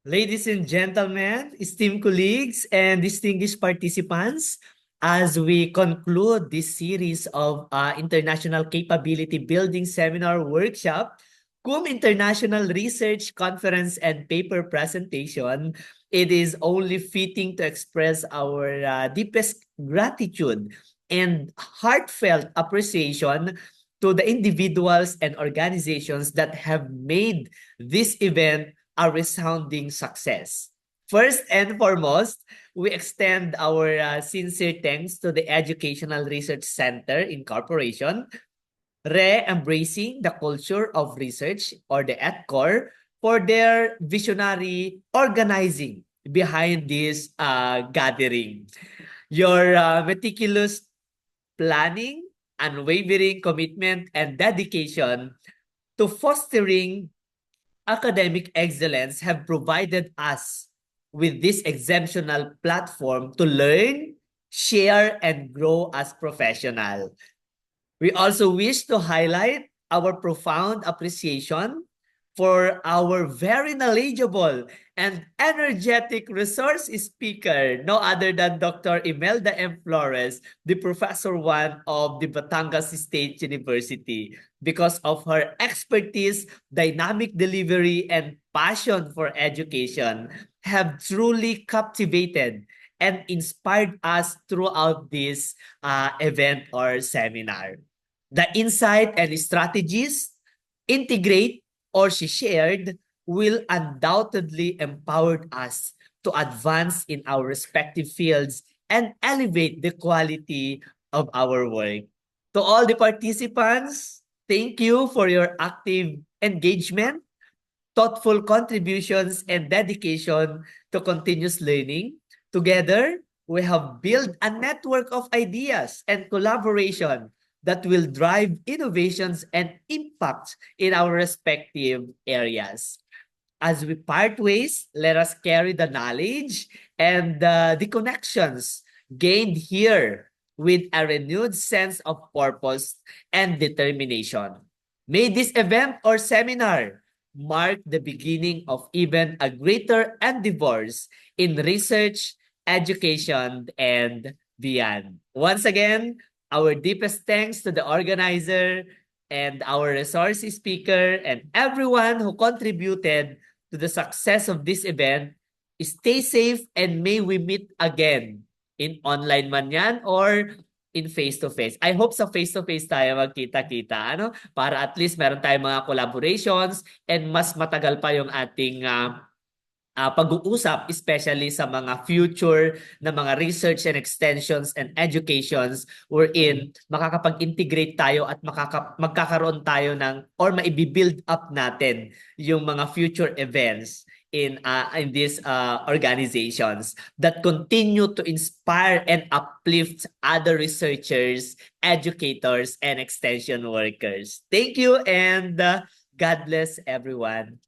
Ladies and gentlemen, esteemed colleagues, and distinguished participants, as we conclude this series of International Capability Building Seminar Workshop, CUM International Research Conference and Paper Presentation, it is only fitting to express our deepest gratitude and heartfelt appreciation to the individuals and organizations that have made this event a resounding success. First and foremost, we extend our sincere thanks to the Educational Research Center Incorporation, re-embracing the culture of research, or the EdCore, for their visionary organizing behind this gathering. Your meticulous planning, unwavering commitment, and dedication to fostering academic excellence have provided us with this exceptional platform to learn, share, and grow as professionals. We also wish to highlight our profound appreciation for our very knowledgeable and energetic resource speaker, no other than Dr. Imelda M. Flores, the Professor 1 of the Batangas State University. Because of her expertise, dynamic delivery, and passion for education, have truly captivated and inspired us throughout this event or seminar. The insight and strategies integrate or she shared will undoubtedly empower us to advance in our respective fields and elevate the quality of our work. To all the participants, thank you for your active engagement, thoughtful contributions, and dedication to continuous learning. Together, we have built a network of ideas and collaboration that will drive innovations and impact in our respective areas. As we part ways, let us carry the knowledge and the connections gained here with a renewed sense of purpose and determination. May this event or seminar mark the beginning of even a greater endeavors in research, education, and beyond. Once again, our deepest thanks to the organizer and our resource speaker and everyone who contributed to the success of this event. Stay safe and may we meet again in online man yan or in face-to-face. I hope sa face-to-face tayo magkita-kita, ano? Para at least meron tayong mga collaborations and mas matagal pa yung ating pag-uusap, especially sa mga future na mga research and extensions and educations wherein makakapag-integrate tayo at magkakaroon tayo ng or maibibuild up natin yung mga future events in these organizations that continue to inspire and uplift other researchers, educators, and extension workers. Thank you and God bless everyone.